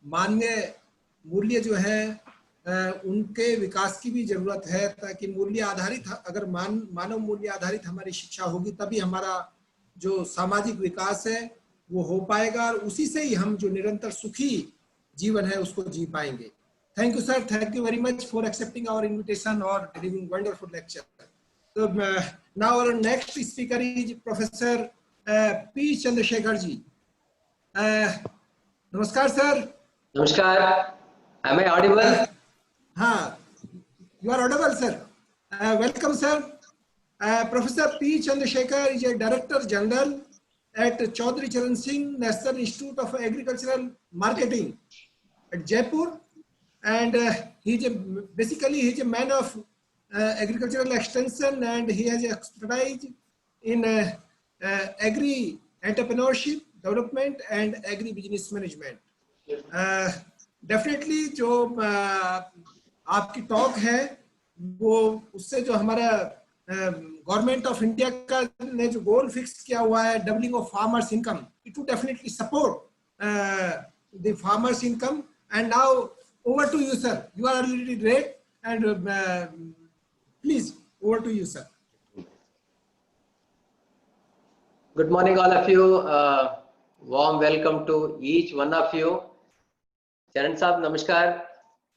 मान्य मूल्य जो है उनके विकास की भी जरूरत है, ताकि मूल्य आधारित, अगर मानव मूल्य आधारित हमारी शिक्षा होगी तभी हमारा जो सामाजिक विकास है वो हो पाएगा, और उसी से ही हम जो निरंतर सुखी जीवन है उसको जी पाएंगे। Thank you sir, thank you very much for accepting our invitation और delivering wonderful lecture. So now our next speaker is Professor P. Chandrasekhar ji. Namaskar sir. Namaskar. Am I audible? हाँ, you are audible sir. Welcome sir. Professor P. Chandrasekhar is a Director General at Chaudhary Charan Singh National Institute of Agricultural Marketing at Jaipur, and basically he is a man of agricultural extension, and he has expertise in agri entrepreneurship development and agri business management. Definitely जो आपकी talk है वो उससे जो हमारा government of India का ने जो गोल फिक्स किया हुआ है, doubling of farmers income, it will definitely support the farmers income. And now over to you sir, you are already great, and please over to you sir. Good morning all of you. Warm welcome to each one of you. Charan Saab, namaskar.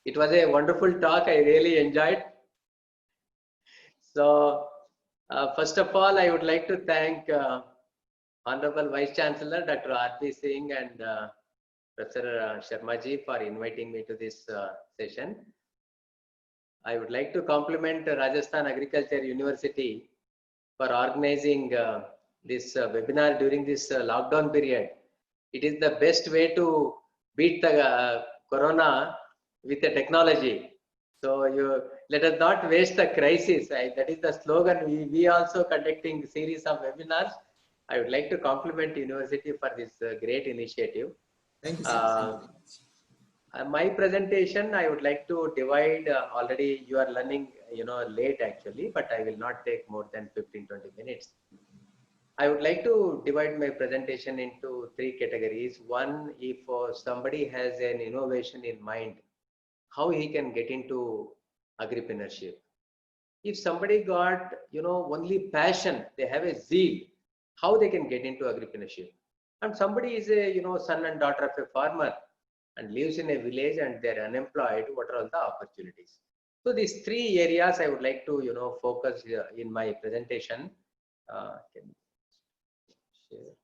It was a wonderful talk, I really enjoyed. So first of all, I would like to thank Honorable Vice Chancellor Dr. R.P. Singh and Professor Sharma ji for inviting me to this session. I would like to compliment Rajasthan Agriculture University for organizing this webinar during this lockdown period. It is the best way to beat the corona with the technology. So let us not waste the crisis. That is the slogan. We also conducting series of webinars. I would like to compliment university for this great initiative. Thank you, sir. My presentation, I would like to divide, already you are learning, late actually, but I will not take more than 15-20 minutes. I would like to divide my presentation into three categories. One, if somebody has an innovation in mind, how he can get into agripreneurship. If somebody got, only passion, they have a zeal, how they can get into agripreneurship. And somebody is a, son and daughter of a farmer and lives in a village and they're unemployed, what are all the opportunities? So these three areas I would like to, focus in my presentation. Can you share?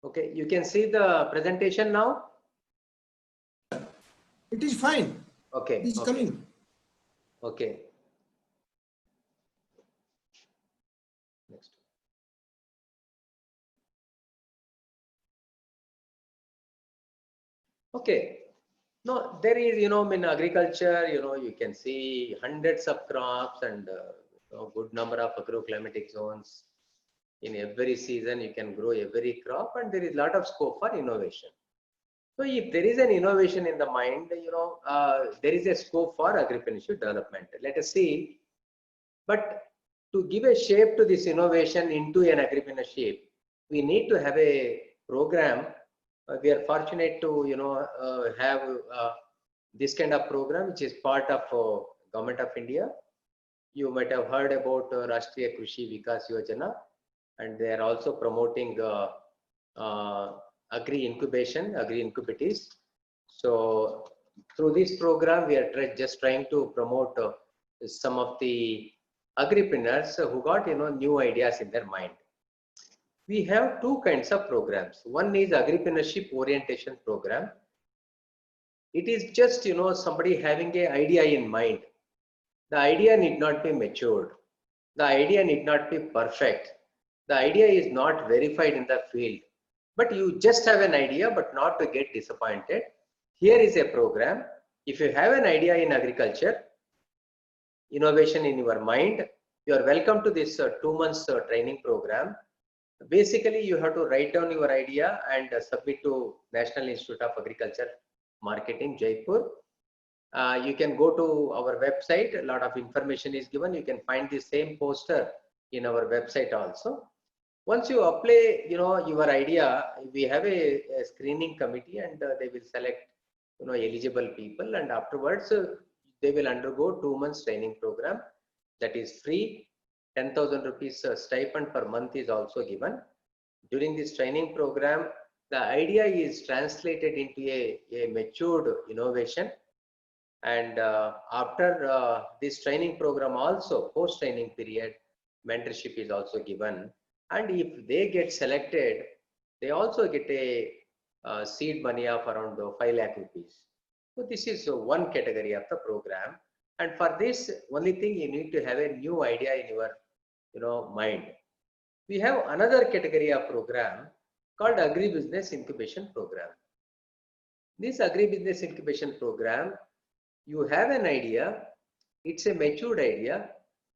Okay, you can see the presentation now? It is fine. Okay. It is coming. Okay. Next. Okay. No, there is, in agriculture, you can see hundreds of crops and a good number of agroclimatic zones. In every season, you can grow every crop, and there is a lot of scope for innovation. So if there is an innovation in the mind, there is a scope for agripreneurship development. Let us see. But to give a shape to this innovation into an agripreneurship, we need to have a program. We are fortunate to, have this kind of program, which is part of Government of India. You might have heard about Rashtriya Krishi Vikas Yojana, and they are also promoting agri incubation, agri incubatees. So through this program, we are just trying to promote some of the agripreneurs who got new ideas in their mind. We have two kinds of programs. One is agripreneurship orientation program. It is just somebody having an idea in mind. The idea need not be matured. The idea need not be perfect. The idea is not verified in the field. But you just have an idea, but not to get disappointed. Here is a program. If you have an idea in agriculture, innovation in your mind, you are welcome to this 2 months training program. Basically, you have to write down your idea and submit to National Institute of Agriculture Marketing, Jaipur. You can go to our website. A lot of information is given. You can find the same poster in our website also. Once you apply, your idea, we have a screening committee, and they will select, eligible people, and afterwards they will undergo 2 months training program that is free. 10,000 rupees stipend per month is also given. During this training program, the idea is translated into a matured innovation. And after this training program also, post training period, mentorship is also given. And if they get selected, they also get a seed money of around 5 lakh rupees. So this is one category of the program. And for this, only thing you need to have a new idea in your mind. We have another category of program called Agribusiness Incubation Program. This Agribusiness Incubation Program, you have an idea, it's a matured idea,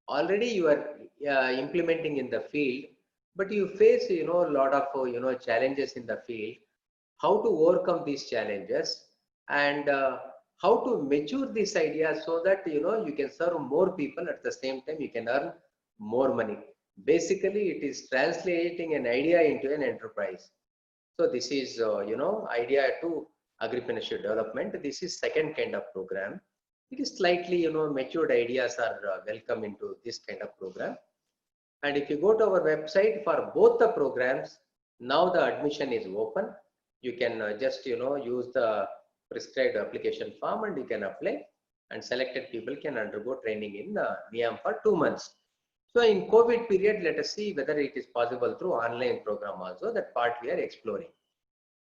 already you are implementing in the field, but you face a lot of challenges in the field. How to overcome these challenges, and how to mature this idea so that you can serve more people at the same time, you can earn more money. Basically, it is translating an idea into an enterprise. So this is idea to agripreneurship development. This is second kind of program. It is slightly matured ideas are welcome into this kind of program. And if you go to our website for both the programs, now the admission is open. You can just use the prescribed application form and you can apply, and selected people can undergo training in NIAM for 2 months. So in COVID period, let us see whether it is possible through online program also. That part we are exploring.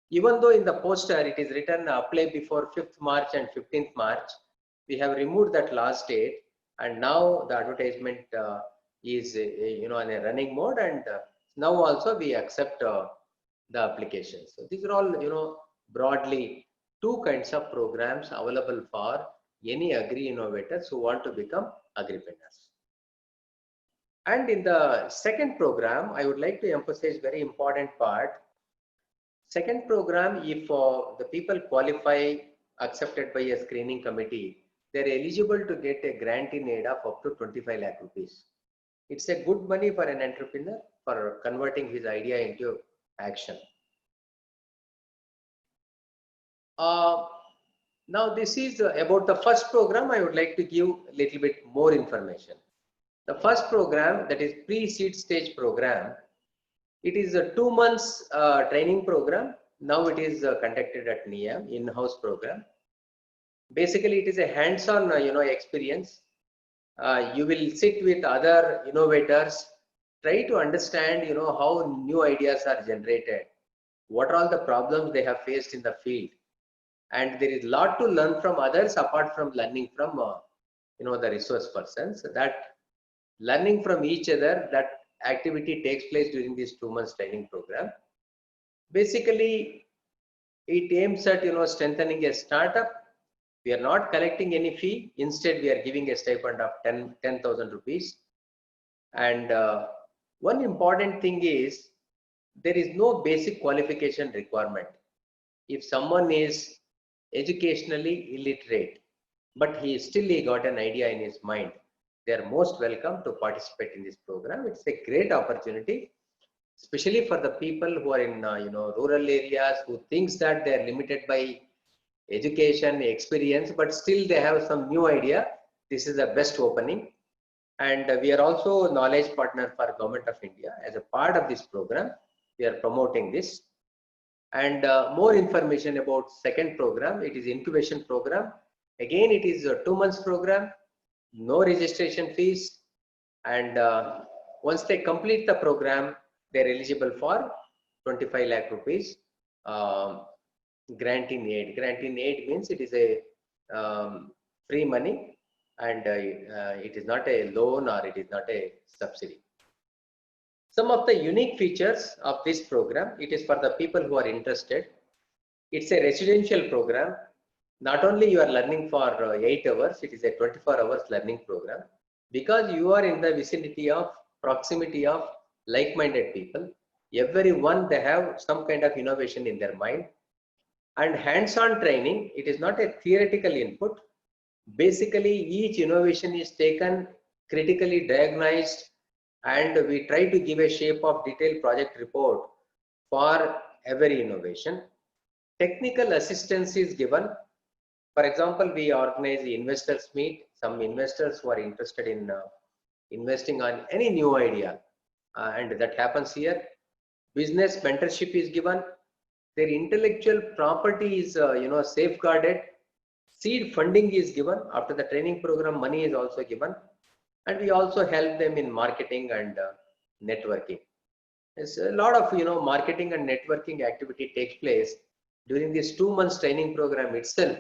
Even though in the poster it is written apply before 5th March and 15th March, we have removed that last date, and now the advertisement is in a running mode, and now also we accept the applications. So these are all broadly 2 kinds of programs available for any agri innovators who want to become agripreneurs. And in the second program, I would like to emphasize very important part. Second program, if the people qualify, accepted by a screening committee, they are eligible to get a grant in aid of up to 25 lakh rupees. It's a good money for an entrepreneur for converting his idea into action. Now this is about the first program. I would like to give a little bit more information. The first program, that is pre-seed stage program, it is a 2 months training program. Now it is conducted at NIAM, in-house program. Basically, it is a hands-on experience. You will sit with other innovators, try to understand how new ideas are generated, what are all the problems they have faced in the field, and there is a lot to learn from others apart from learning from the resource persons. That learning from each other, that activity takes place during this 2 months training program. Basically, it aims at strengthening a startup. We are not collecting any fee. Instead, we are giving a stipend of 10,000 rupees. And one important thing is there is no basic qualification requirement. If someone is educationally illiterate, but he got an idea in his mind, they are most welcome to participate in this program. It's a great opportunity, especially for the people who are in rural areas, who thinks that they are limited by education, experience, but still they have some new idea. This is the best opening. And we are also knowledge partner for Government of India. As a part of this program, we are promoting this. And more information about second program, it is incubation program. Again, it is a 2 months program, no registration fees. And once they complete the program, they are eligible for 25 lakh rupees grant in aid. Grant in aid means it is a free money, and it is not a loan or it is not a subsidy. Some of the unique features of this program, it is for the people who are interested. It's a residential program. Not only you are learning for 8 hours, it is a 24 hours learning program, because you are in the vicinity of proximity of like-minded people. Everyone, they have some kind of innovation in their mind. And hands-on training, it is not a theoretical input. Basically, each innovation is taken, critically diagnosed, and we try to give a shape of detailed project report for every innovation. Technical assistance is given. For example, we organize the investors meet. Some investors who are interested in investing on any new idea, and that happens here. Business mentorship is given. Their intellectual property is safeguarded. Seed funding is given. After the training program, money is also given, and we also help them in marketing and networking. There's a lot of marketing and networking activity takes place during this 2 months training program itself,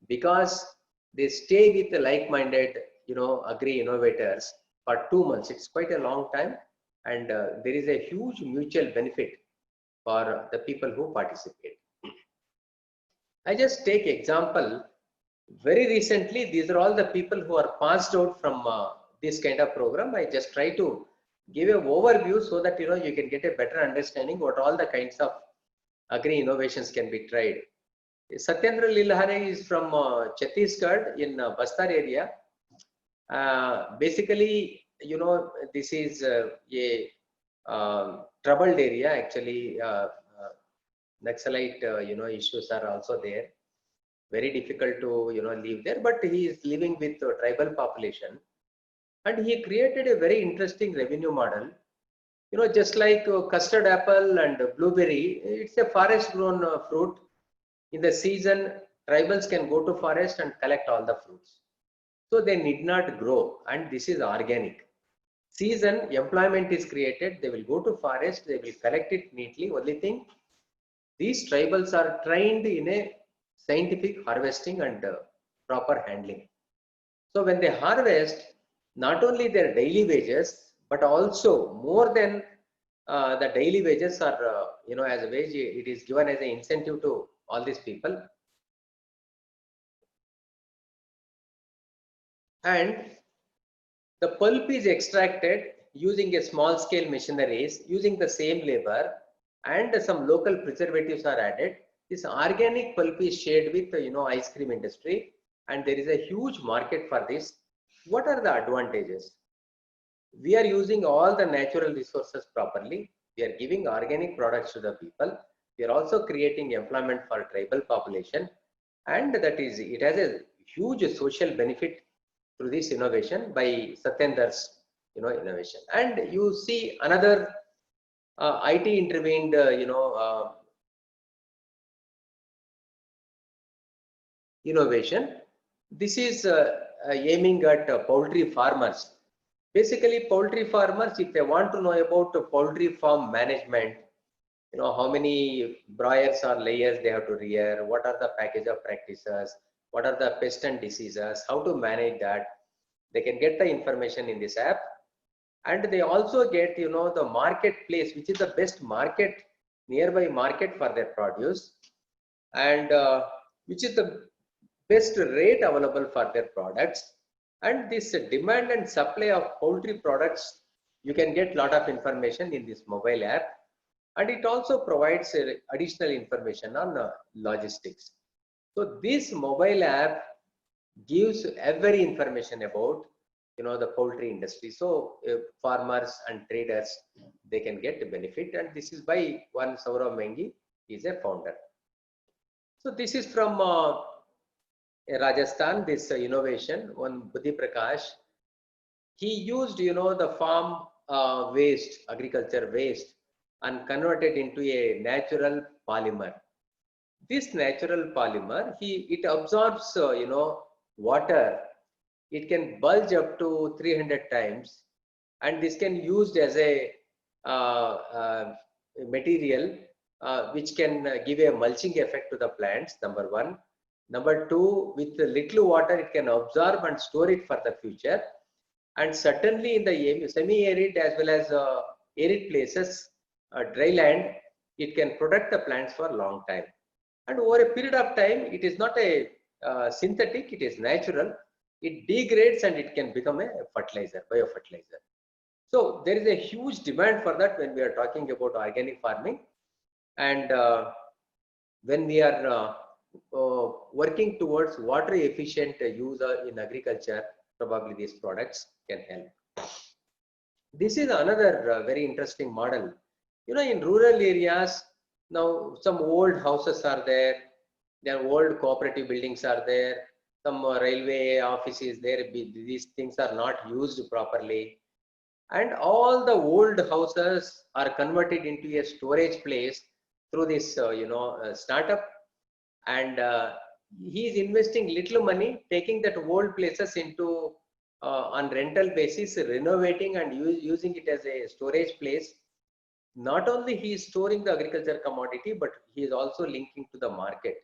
because they stay with the like-minded agri innovators for 2 months. It's quite a long time, and there is a huge mutual benefit for the people who participate. I just take example. Very recently, these are all the people who are passed out from this kind of program. I just try to give an overview so that you can get a better understanding what all the kinds of agri innovations can be tried. Satyendra Lilhare is from Chhattisgarh in Bastar area. Basically, this is a troubled area. Actually, Naxalite, issues are also there. Very difficult to live there, but he is living with a tribal population, and he created a very interesting revenue model. Just like custard apple and blueberry, it's a forest grown fruit. In the season, tribals can go to forest and collect all the fruits, so they need not grow, and this is organic. Season employment is created. They will go to forest, they will collect it neatly. Only thing, these tribals are trained in a scientific harvesting and proper handling. So when they harvest, not only their daily wages, but also more than the daily wages are, as a wage, it is given as an incentive to all these people. And the pulp is extracted using a small scale machineries, using the same labor, and some local preservatives are added. This organic pulp is shared with ice cream industry, and there is a huge market for this. What are the advantages? We are using all the natural resources properly. We are giving organic products to the people. We are also creating employment for tribal population, and that is, it has a huge social benefit through this innovation by Satyendra's innovation. And you see another IT intervened innovation. This is aiming at poultry farmers. Basically, poultry farmers, if they want to know about poultry farm management, how many broilers or layers they have to rear, what are the package of practices, what are the pest and diseases, how to manage that, they can get the information in this app. And they also get the marketplace, which is the best market, nearby market for their produce, and which is the best rate available for their products. And this demand and supply of poultry products, you can get lot of information in this mobile app, and it also provides additional information on logistics. So this mobile app gives every information about the poultry industry. So farmers and traders, they can get the benefit, and this is by one Saurav Mengi, is a founder. So this is from Rajasthan, this innovation, one Buddhi Prakash. He used the farm waste, agriculture waste, and converted into a natural polymer. This natural polymer, it absorbs water. It can bulge up to 300 times, and this can used as a material which can give a mulching effect to the plants, number one. Number two, with little water, it can absorb and store it for the future. And certainly in the semi-arid as well as arid places, dry land, it can protect the plants for a long time. And over a period of time, it is not a synthetic, it is natural. It degrades and it can become a fertilizer, biofertilizer. So there is a huge demand for that when we are talking about organic farming. And when we are working towards water efficient use in agriculture, probably these products can help. This is another very interesting model. In rural areas, now some old houses are there, old cooperative buildings are there, some railway offices there, these things are not used properly. And all the old houses are converted into a storage place through this, startup. And he is investing little money, taking that old places into on rental basis, renovating and using it as a storage place. Not only he is storing the agriculture commodity, but he is also linking to the market,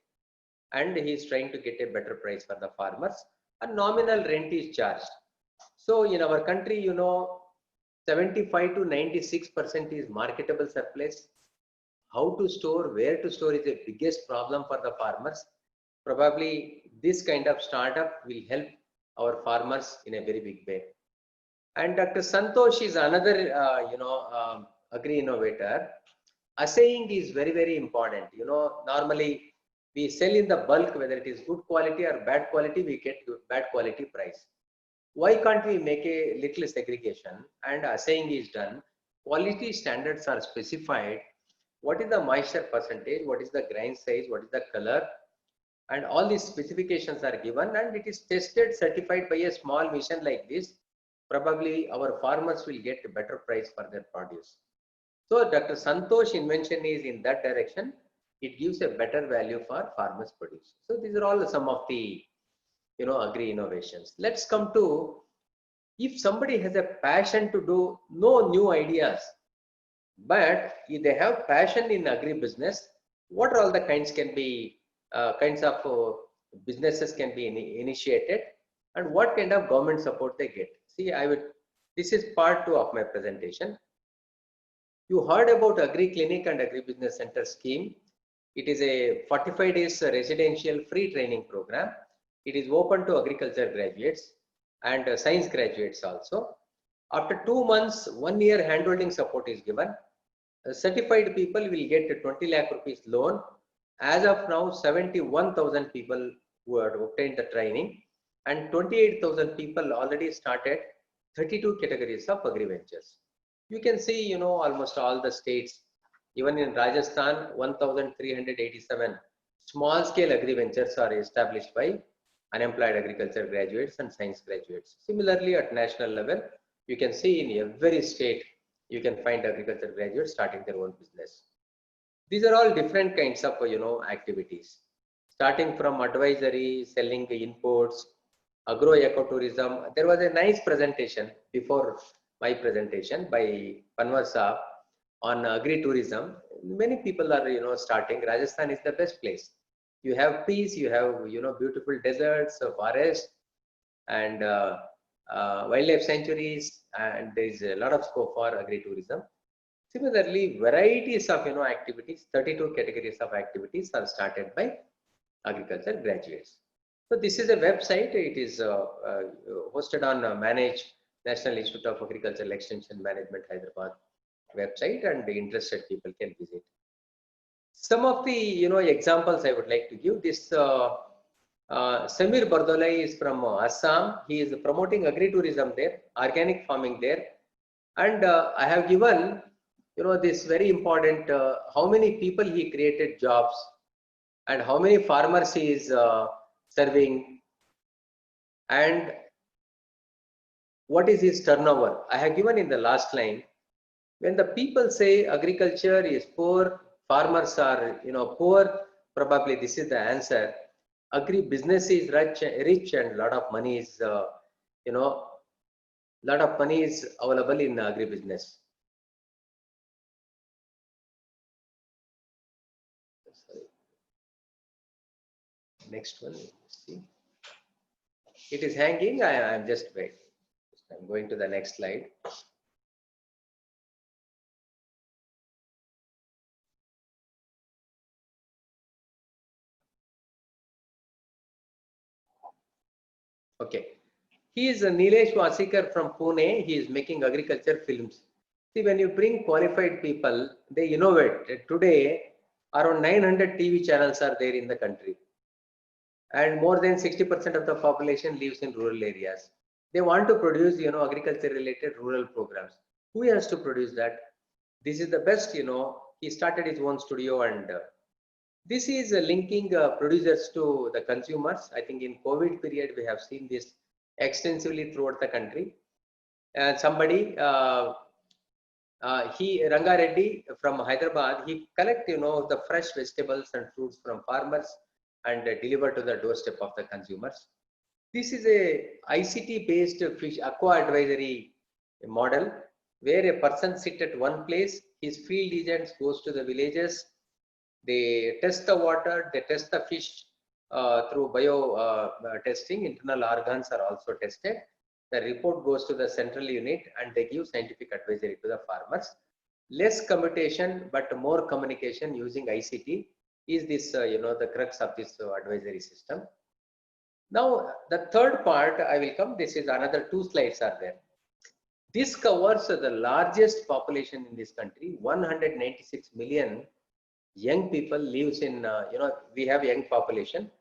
and he is trying to get a better price for the farmers. A nominal rent is charged. So in our country, 75 to 96% is marketable surplus. How to store, where to store is the biggest problem for the farmers. Probably this kind of startup will help our farmers in a very big way. And Dr. Santosh is another, agri innovator. Assaying is very, very important. Normally we sell in the bulk, whether it is good quality or bad quality, we get bad quality price. Why can't we make a little segregation and assaying is done? Quality standards are specified. What is the moisture percentage? What is the grain size? What is the color? And all these specifications are given, and it is tested, certified by a small mission like this. Probably our farmers will get a better price for their produce. So Dr. Santosh invention is in that direction. It gives a better value for farmers' produce. So these are all some of the agri innovations. Let's come to, if somebody has a passion to do no new ideas, but if they have passion in agri business, what are all the kinds of businesses can be initiated, and what kind of government support they get? See, this is part 2 of my presentation. You heard about Agri Clinic and Agri Business Center scheme. It is a 45 days residential free training program. It is open to agriculture graduates and science graduates also. After 2 months, 1 year handholding support is given. Certified people will get 20 lakh rupees loan. As of now, 71,000 people who have obtained the training, and 28,000 people already started 32 categories of agri-ventures. You can see, almost all the states, even in Rajasthan, 1,387 small-scale agri-ventures are established by unemployed agriculture graduates and science graduates. Similarly, at national level, you can see in every state, you can find agriculture graduates starting their own business. These are all different kinds of, activities, starting from advisory, selling inputs, agro-ecotourism. There was a nice presentation before my presentation by Panwar Saab on agri-tourism. Many people are, starting. Rajasthan is the best place. You have peace, you have, beautiful deserts, forests, and wildlife sanctuaries, and there is a lot of scope for agri-tourism. Similarly, varieties of activities, 32 categories of activities are started by agriculture graduates. So this is a website. It is hosted on Manage National Institute of Agricultural Extension Management Hyderabad website, and the interested people can visit. Some of the examples I would like to give. This Samir Bardolai is from Assam. He is promoting agri-tourism there, organic farming there, and I have given this very important, how many people he created jobs and how many farmers he is serving, and what is his turnover. I have given in the last line. When the people say agriculture is poor, farmers are poor, probably this is the answer. Agri business is rich, and lot of money is lot of money is available in agri business. Next one, see, it is hanging. I am just wait. I'm going to the next slide. Okay, he is Nilesh Wasikar from Pune. He is making agriculture films. See, when you bring qualified people, they innovate. Today, around 900 TV channels are there in the country. and more than 60% of the population lives in rural areas. They want to produce, agriculture related rural programs. Who has to produce that? This is the best, he started his own studio, and this is linking producers to the consumers. I think in COVID period, we have seen this extensively throughout the country. And somebody, Ranga Reddy from Hyderabad, he collect, the fresh vegetables and fruits from farmers and deliver to the doorstep of the consumers. This is a ICT based fish aqua advisory model where a person sit at one place, his field agents goes to the villages, they test the water, they test the fish through bio testing, internal organs are also tested. The report goes to the central unit and they give scientific advisory to the farmers. Less commutation but more communication using ICT is this, the crux of this advisory system. Now, the third part I will come, this is another 2 slides are there. This covers the largest population in this country, 196 million young people lives in, we have young population.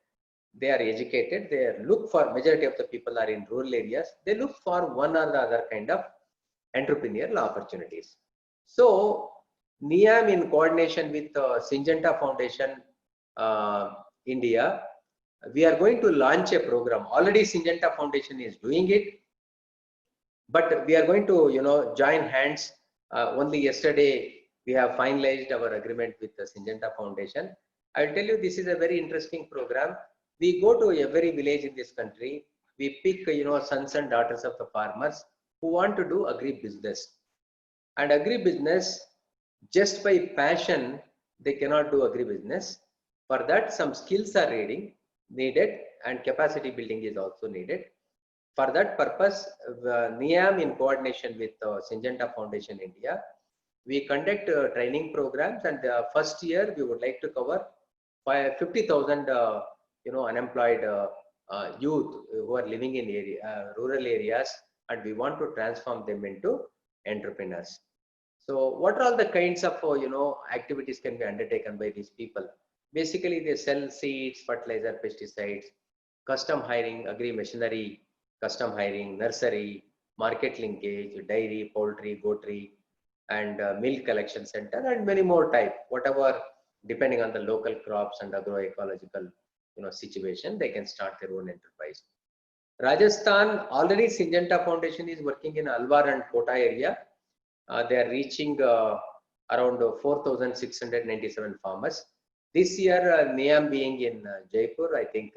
They are educated, they look for, majority of the people are in rural areas. They look for one or the other kind of entrepreneurial opportunities. So, NIAM in coordination with Syngenta Foundation, India, we are going to launch a program. Already Syngenta Foundation is doing it, but we are going to, join hands. Only yesterday, we have finalized our agreement with the Syngenta Foundation. I will tell you, this is a very interesting program. We go to every village in this country. We pick, sons and daughters of the farmers who want to do agri-business. And agri-business, just by passion, they cannot do agri-business. For that, some skills are needed and capacity building is also needed. For that purpose, NIAM in coordination with Syngenta Foundation India, we conduct training programs, and first year we would like to cover 50,000 unemployed youth who are living in rural areas, and we want to transform them into entrepreneurs. So what are all the kinds of activities can be undertaken by these people? Basically, they sell seeds, fertilizer, pesticides, custom hiring, agri machinery, custom hiring, nursery, market linkage, dairy, poultry, goatry, and milk collection center, and many more type, whatever, depending on the local crops and agroecological situation, they can start their own enterprise. Rajasthan, already Syngenta Foundation is working in Alwar and Kota area. They are reaching around 4,697 farmers. This year, NIAM being in Jaipur, I think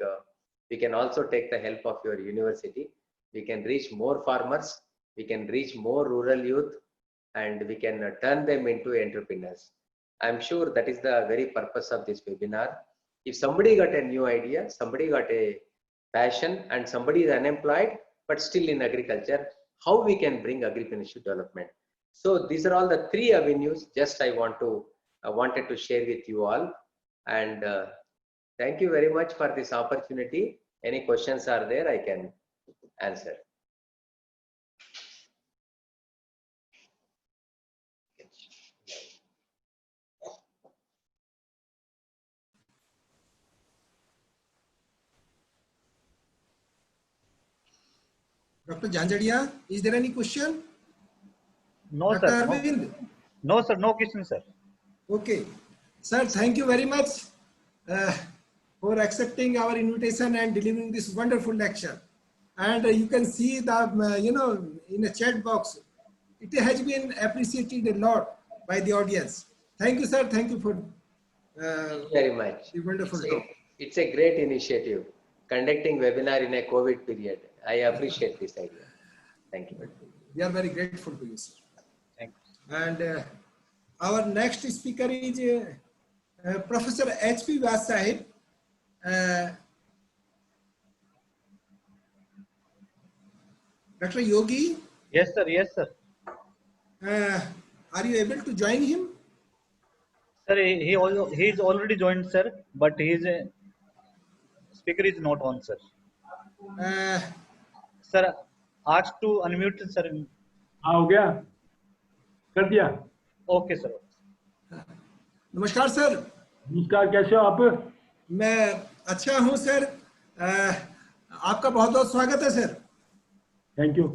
we can also take the help of your university. We can reach more farmers, we can reach more rural youth, and we can turn them into entrepreneurs. I'm sure that is the very purpose of this webinar. If somebody got a new idea, somebody got a passion, and somebody is unemployed but still in agriculture, how we can bring agripreneurship development. So these are all the 3 avenues just I wanted to share with you all. And thank you very much for this opportunity. Any questions are there, I can answer. Dr. Janjadia, is there any question? No, Dr. sir. Arvind? No, sir. No question, sir. Okay. Sir, thank you very much for accepting our invitation and delivering this wonderful lecture. And you can see that, in the chat box, it has been appreciated a lot by the audience. Thank you, sir. Thank you for very much. The wonderful talk. It's a great initiative, conducting webinar in a COVID period. I appreciate this idea. Thank you. We are very grateful to you, sir. Thank you. And our next speaker is Professor H.P. Vyas Sahib. Dr. Yogi? Yes, sir. Yes, sir. Are you able to join him? Sir, he is already joined, sir, but his speaker is not on, sir. Sir, ask to unmute, sir. हाँ हो गया कर दिया Okay, sir. नमस्कार sir. नमस्कार कैसे हो आप मैं अच्छा हूं सर. आपका बहुत बहुत स्वागत है sir. Thank you.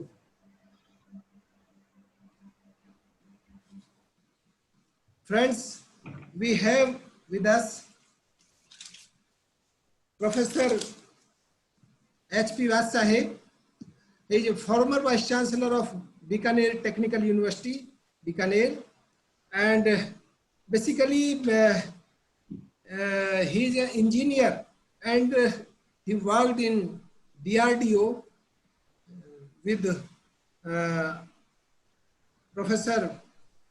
Friends, we have with us Professor H.P. Vyas Sahib. He is a former Vice Chancellor of Bikaner Technical University, Bikaner, and basically he is an engineer and he worked in DRDO with Professor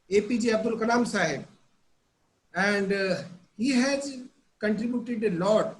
APJ Abdul Kalam Sahib, and he has contributed a lot